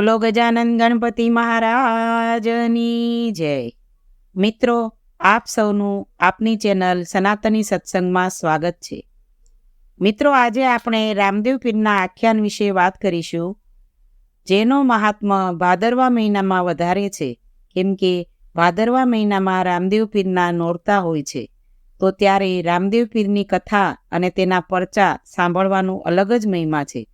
બોલો ગજાનન ગણપતિ મહારાજની જય. મિત્રો, આપ સૌનું આપની ચેનલ સનાતની સત્સંગમાં સ્વાગત છે. મિત્રો, આજે આપણે રામદેવ પીરના આખ્યાન વિશે વાત કરીશું, જેનો મહાત્મ્ય ભાદરવા મહિનામાં વધારે છે. કેમ કે ભાદરવા મહિનામાં રામદેવ પીરના નોરતા હોય છે, તો ત્યારે રામદેવ પીરની કથા અને તેના પરચા સાંભળવાનું અલગ જ મહિમા છે.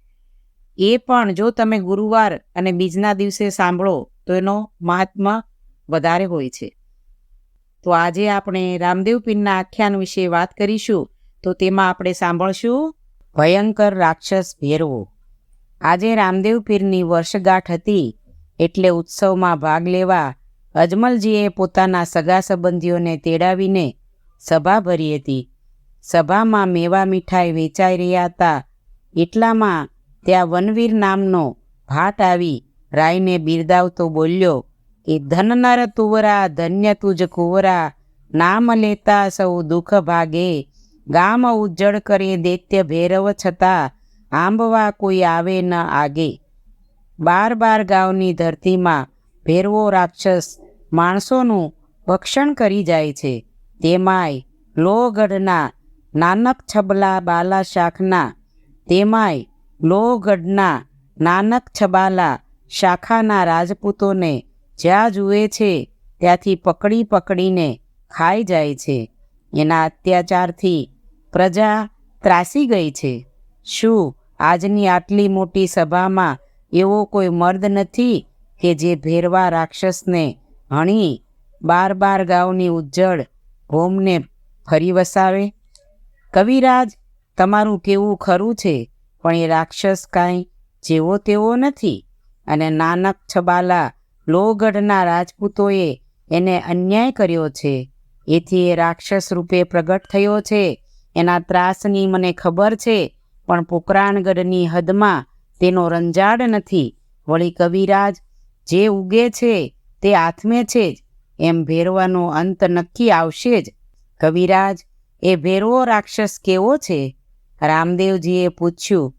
એ પણ જો તમે ગુરુવાર અને બીજના દિવસે સાંભળો તો એનો મહાત્મ્ય વધારે હોય છે. તો આજે આપણે રામદેવ પીરના આખ્યાન વિશે વાત કરીશું. તો તેમાં આપણે સાંભળશું ભયંકર રાક્ષસ ભેરવો. આજે રામદેવ પીરની વર્ષગાંઠ હતી, એટલે ઉત્સવમાં ભાગ લેવા અજમલજીએ પોતાના સગા સંબંધીઓને તેડાવીને સભા ભરી હતી. સભામાં મેવા મીઠાઈ વેચાઈ રહ્યા હતા. એટલામાં ત્યાં વનવીર નામનો ભાટ આવી રાયને બિરદાવતો બોલ્યો કે ધનનર તુવરા ધન્ય તુજ કુંવરા, નામ લેતા સૌ દુઃખ ભાગે, ગામ ઉજ્જડ કરે દૈત્ય ભૈરવ છતાં, આંબવા કોઈ આવે ન આગે. 12 ગાંવની ધરતીમાં ભેરવો રાક્ષસ માણસોનું ભક્ષણ કરી જાય છે. તેમાંય લોહગઢના નાનક છબલા બાલા શાખના શાખાના રાજપૂતોને જ્યાં જુએ છે ત્યાંથી પકડી પકડીને ખાઈ જાય છે. એના અત્યાચારથી પ્રજા ત્રાસી ગઈ છે. શું આજની આટલી મોટી સભામાં એવો કોઈ મર્દ નથી કે જે ભેરવા રાક્ષસને હણી 12 ગાંવની ઉજ્જડ ભોમને ફરી વસાવે? કવિરાજ, તમારું કેવું ખરું છે, પણ એ રાક્ષસ કાંઈ જેવો તેવો નથી. અને નાનક છબાલા લોહગઢના રાજપૂતોએ એને અન્યાય કર્યો છે. એથી એ રાક્ષસ રૂપે પ્રગટ થયો છે. એના ત્રાસની મને ખબર છે, પણ પોકરાણગઢની હદમાં તેનો રંજાડ નથી. વળી કવિરાજ, જે ઉગે છે તે આથમે છે જ, એમ ભેરવાનો અંત નક્કી આવશે જ. કવિરાજ, એ ભેરવો રાક્ષસ કેવો છે? રામદેવજીએ પૂછ્યું.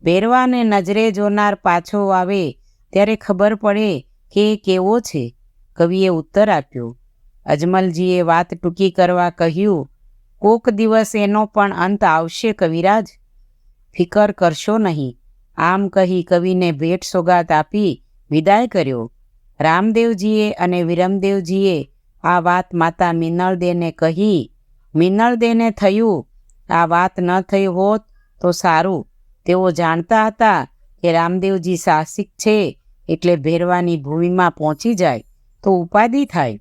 ભેરવાને નજરે જોનાર પાછો આવે ત્યારે ખબર પડે કે એ કેવો છે, કવિએ ઉત્તર આપ્યો. અજમલજીએ વાત ટૂંકી કરવા કહ્યું, કોક દિવસ એનો પણ અંત આવશે કવિરાજ, ફિકર કરશો નહીં. આમ કહી કવિને ભેટ સોગાત આપી વિદાય કર્યો. રામદેવજીએ અને વિરમદેવજીએ આ વાત માતા મિનળદેને કહી. મિનળદેને થયું, આ વાત ન થઈ હોત તો સારું. તેઓ જાણતા હતા કે રામદેવજી સાહસિક છે, એટલે ભેરવાની ભૂમિમાં પહોંચી જાય તો ઉપાધિ થાય.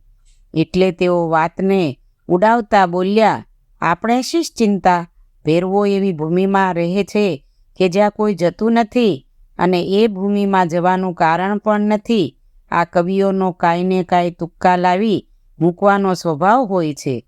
એટલે તેઓ વાતને ઉડાવતા બોલ્યા, આપણે શી ચિંતા? ભેરવો એવી ભૂમિમાં રહે છે કે જ્યાં કોઈ જતું નથી, અને એ ભૂમિમાં જવાનું કારણ પણ નથી. આ કવિઓનો કાંઈ ને કાંઈ તુક્કા લાવી મૂકવાનો સ્વભાવ હોય છે.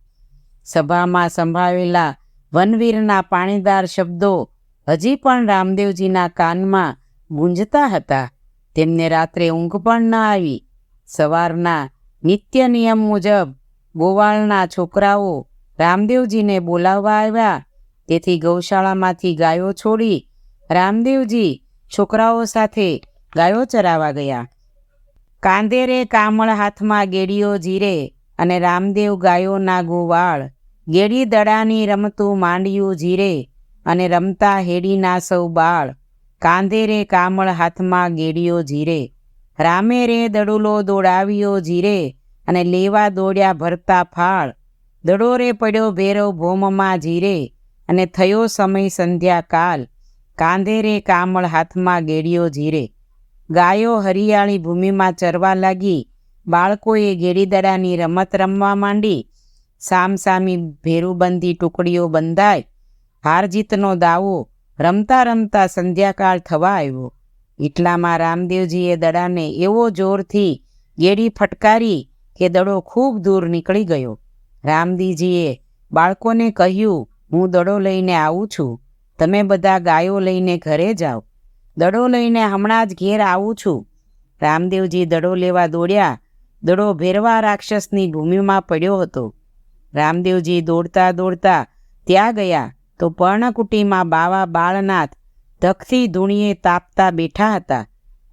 સભામાં સંભળાવેલા વનવીરના પાણીદાર શબ્દો હજી પણ રામદેવજીના કાનમાં ગુંજતા હતા. તેમને રાત્રે ઊંઘ પણ ન આવી. સવારના નિત્ય નિયમ મુજબ ગોવાળના છોકરાઓ રામદેવજીને બોલાવવા આવ્યા. તેથી ગૌશાળામાંથી ગાયો છોડી રામદેવજી છોકરાઓ સાથે ગાયો ચરાવવા ગયા. કાંધેરે કામળ હાથમાં ગેડીઓ જીરે, અને રામદેવ ગાયોના ગોવાળ. ગેડી દડાની રમતું માંડ્યું જીરે, અને રમતા હેડીના સૌ બાળ. કાંધેરે કામળ હાથમાં ગેડીઓ જીરે, રામે રે દડુલો દોડાવ્યો જીરે, અને લેવા દોડ્યા ભરતા ફાળ. દડો રે પડ્યો ભેરવ ભોમમાં જીરે, અને થયો સમય સંધ્યાકાલ. કાંધેરે કામળ હાથમાં ગેડીઓ જીરે. ગાયો હરિયાળી ભૂમિમાં ચરવા લાગી. બાળકોએ ગેડીદડાની રમત રમવા માંડી. સામસામી ભેરુબંધી ટુકડીઓ બંધાય. હાર જીતનો દાવો રમતા રમતા સંધ્યાકાળ થવા આવ્યો. એટલામાં રામદેવજીએ દડાને એવો જોરથી ગેડી ફટકારી કે દડો ખૂબ દૂર નીકળી ગયો. રામદેવજીએ બાળકોને કહ્યું, હું દડો લઈને આવું છું, તમે બધા ગાયો લઈને ઘરે જાઓ. દડો લઈને હમણાં જ ઘેર આવું છું. રામદેવજી દડો લેવા દોડ્યા. દડો ભેરવા રાક્ષસની ભૂમિમાં પડ્યો હતો. રામદેવજી દોડતા દોડતા ત્યાં ગયા તો પર્ણકુટીમાં બાવા બાળનાથ ધકથી ધૂણીએ તાપતા બેઠા હતા.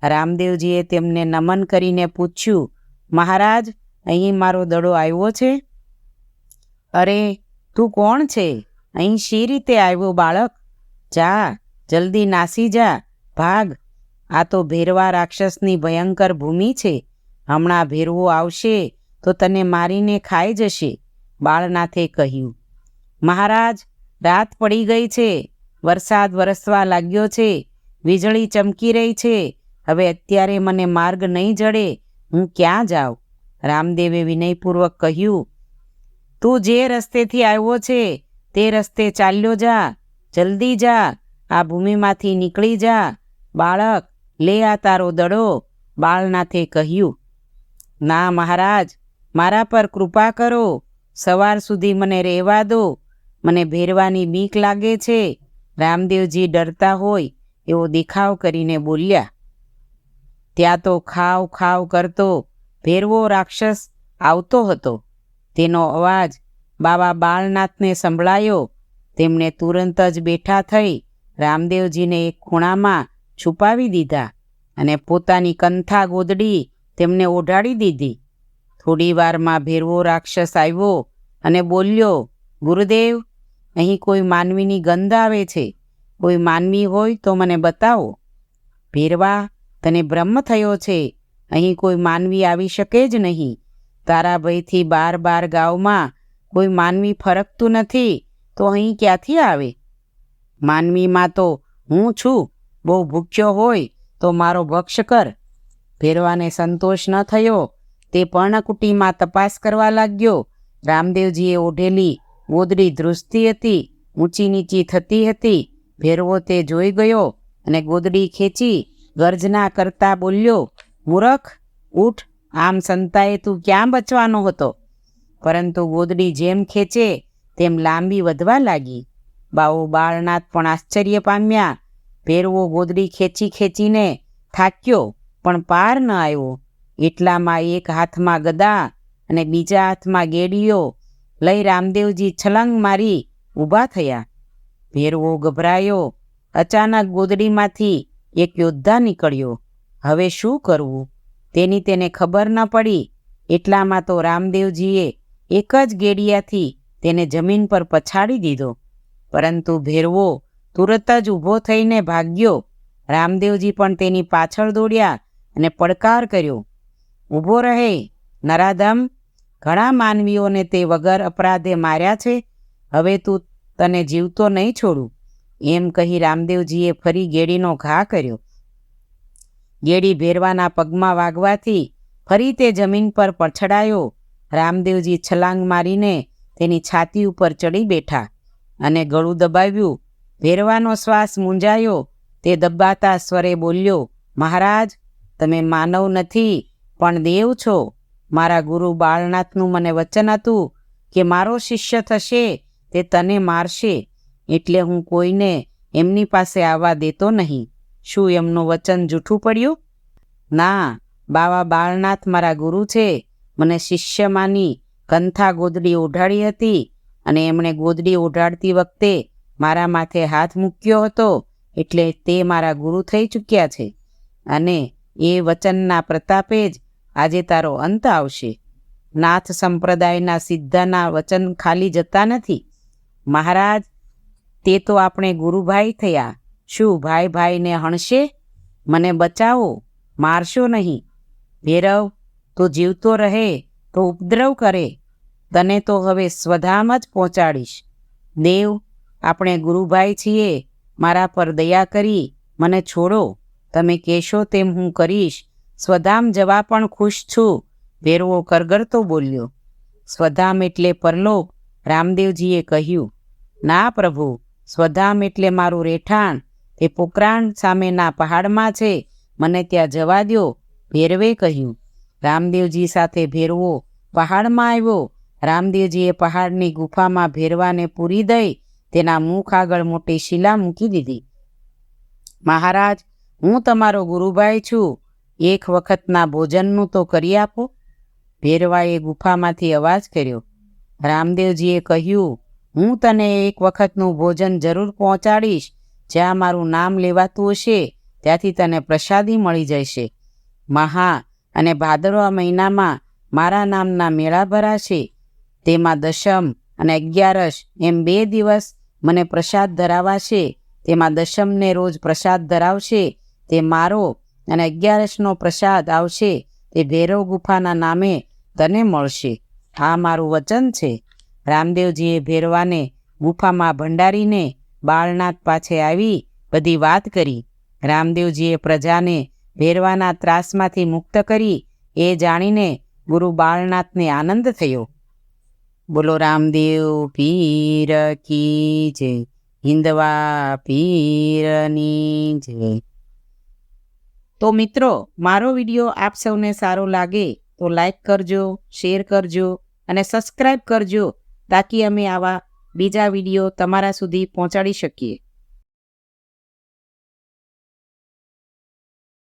રામદેવજીએ તેમને નમન કરીને પૂછ્યું, મહારાજ, અહીં મારો દડો આવ્યો છે? અરે, તું કોણ છે? અહીં શી રીતે આવ્યો બાળક? જા, જલ્દી નાસી જા, ભાગ. આ તો ભેરવા રાક્ષસની ભયંકર ભૂમિ છે. હમણાં ભેરવો આવશે તો તને મારીને ખાઈ જશે, બાળનાથે કહ્યું. મહારાજ, રાત પડી ગઈ છે, વરસાદ વરસવા લાગ્યો છે, વીજળી ચમકી રહી છે. હવે અત્યારે મને માર્ગ નહીં જડે, હું ક્યાં જાઉં? રામદેવે વિનયપૂર્વક કહ્યું, તું જે રસ્તેથી આવ્યો છે તે રસ્તે ચાલ્યો જા, જલ્દી જા, આ ભૂમિમાંથી નીકળી જા. બાળક, લે આ તારો દડો, બાળનાથે કહ્યું. ના મહારાજ, મારા પર કૃપા કરો, સવાર સુધી મને રહેવા દો, મને ભેરવાની બીક લાગે છે. રામદેવજી ડરતા હોય એવો દેખાવ કરીને બોલ્યા. ત્યાં તો ખાવ ખાવ કરતો ભેરવો રાક્ષસ આવતો હતો. તેનો અવાજ બાબા બાળનાથને સંભળાયો. તેમણે તુરંત જ બેઠા થઈ રામદેવજીને એક ખૂણામાં છુપાવી દીધા અને પોતાની કંથા ગોદડી તેમને ઓઢાડી દીધી. થોડી વારમાં ભેરવો રાક્ષસ આવ્યો અને બોલ્યો, ગુરુદેવ, અહીં કોઈ માનવીની ગંધ આવે છે. કોઈ માનવી હોય તો મને બતાવો. ભેરવા, તને બ્રહ્મ થયો છે. અહીં કોઈ માનવી આવી શકે જ નહીં. તારા ભયથી બાર ગામમાં કોઈ માનવી ફરકતું નથી, તો અહીં ક્યાંથી આવે? માનવીમાં તો હું છું. બહુ ભૂખ્યો હોય તો મારો ભક્ષ કર. ભેરવાને સંતોષ ન થયો. તે પર્ણકુટીમાં તપાસ કરવા લાગ્યો. રામદેવજીએ ઓઢેલી ગોદડી ધ્રુજતી હતી, ઊંચી નીચી થતી હતી. ભેરવો તે જોઈ ગયો અને ગોદડી ખેંચી ગર્જના કરતા બોલ્યો, મૂરખ, ઉઠ, આમ સંતાએ તું ક્યાં બચવાનો હતો? પરંતુ ગોદડી જેમ ખેંચે તેમ લાંબી વધવા લાગી. બાવો બાળનાથ પણ આશ્ચર્ય પામ્યા. ભેરવો ગોદડી ખેંચીને થાક્યો, પણ પાર ન આવ્યો. એટલામાં એક હાથમાં ગદા અને બીજા હાથમાં ગેડીઓ લઈ રામદેવજી છલાંગ મારી ઊભા થયા. ભેરવો ગભરાયો. અચાનક ગોદડીમાંથી એક યોદ્ધા નીકળ્યો. હવે શું કરવું તેની તેને ખબર ન પડી. એટલામાં તો રામદેવજીએ એક જ ગેડિયાથી તેને જમીન પર પછાડી દીધો. પરંતુ ભેરવો તુરત જ ઊભો થઈને ભાગ્યો. રામદેવજી પણ તેની પાછળ દોડ્યા અને પડકાર કર્યો, ઊભો રહે, નરાધમ! ઘણા માનવીઓને તે વગર અપરાધે માર્યા છે. હવે તને જીવતો નહીં છોડું. એમ કહી રામદેવજીએ ફરી ગેડીનો ઘા કર્યો. ગેડી ભેરવાના પગમાં વાગવાથી ફરી તે જમીન પર પછડાયો. રામદેવજી છલાંગ મારીને તેની છાતી ઉપર ચડી બેઠા અને ગળું દબાવ્યું. ભેરવાનો શ્વાસ મૂંઝાયો. તે દબાતા સ્વરે બોલ્યો, મહારાજ, તમે માનવ નથી પણ દેવ છો. મારા ગુરુ બાળનાથનું મને વચન હતું કે મારો શિષ્ય થશે તે તને મારશે, એટલે હું કોઈને એમની પાસે આવવા દેતો નહીં. શું એમનું વચન જૂઠું પડ્યું? ના, બાવા બાળનાથ મારા ગુરુ છે. મને શિષ્ય માની કંથા ગોદડી ઓઢાડી હતી અને એમણે ગોદડી ઓઢાડતી વખતે મારા માથે હાથ મૂક્યો હતો, એટલે તે મારા ગુરુ થઈ ચૂક્યા છે. અને એ વચનના પ્રતાપે જ આજે તારો અંત આવશે. નાથ સંપ્રદાયના સિદ્ધાના વચન ખાલી જતા નથી. મહારાજ, તે તો આપણે ગુરુભાઈ થયા. શું ભાઈ ભાઈને હણશે? મને બચાવો, મારશો નહીં. ભૈરવ, તું જીવતો રહે તો ઉપદ્રવ કરે. તને તો હવે સ્વધામ જ પહોંચાડીશ. દેવ, આપણે ગુરુભાઈ છીએ. મારા પર દયા કરી મને છોડો. તમે કહેશો તેમ હું કરીશ. સ્વધામ જવા પણ ખુશ છું. ભેરવો કરગરતો બોલ્યો. સ્વધામ એટલે પરલોક, રામદેવજીએ કહ્યું. ના પ્રભુ, સ્વધામ એટલે મારું રહેઠાણ. તે પોકરાણ સામેના પહાડમાં છે. મને ત્યાં જવા દો, ભેરવે કહ્યું. રામદેવજી સાથે ભેરવો પહાડમાં આવ્યો. રામદેવજીએ પહાડની ગુફામાં ભેરવાને પૂરી દઈ તેના મુખ આગળ મોટી શિલા મૂકી દીધી. મહારાજ, હું તમારો ગુરુભાઈ છું. એક વખતના ભોજનનું તો કરી આપો. ભેરવાએ ગુફામાંથી અવાજ કર્યો. રામદેવજીએ કહ્યું, હું તને એક વખતનું ભોજન જરૂર પહોંચાડીશ. જ્યાં મારું નામ લેવાતું હશે ત્યાંથી તને પ્રસાદી મળી જશે. મહા અને ભાદરવા મહિનામાં મારા નામના મેળા ભરાશે. તેમાં દશમ અને 11 એમ 2 દિવસ મને પ્રસાદ ધરાવાશે. તેમાં દશમને રોજ પ્રસાદ ધરાવશે તે મારો, અને 11નો પ્રસાદ આવશે તે ભૈરવ ગુફાના નામે તને મળશે. આ મારું વચન છે. રામદેવજીએ ભૈરવાને ગુફામાં ભંડારીને બાળનાથ પાસે આવી બધી વાત કરી. રામદેવજીએ પ્રજાને ભૈરવાના ત્રાસમાંથી મુક્ત કરી એ જાણીને ગુરુ બાળનાથને આનંદ થયો. બોલો રામદેવ પીર કી જય. હિંદવા પીરની જય. તો મિત્રો, મારો વિડીયો આપ સૌને સારો લાગે તો લાઈક કરજો, શેર કરજો અને સબસ્ક્રાઈબ કરજો, તાકી અમે આવા બીજા વિડીયો તમારા સુધી પહોંચાડી શકીએ.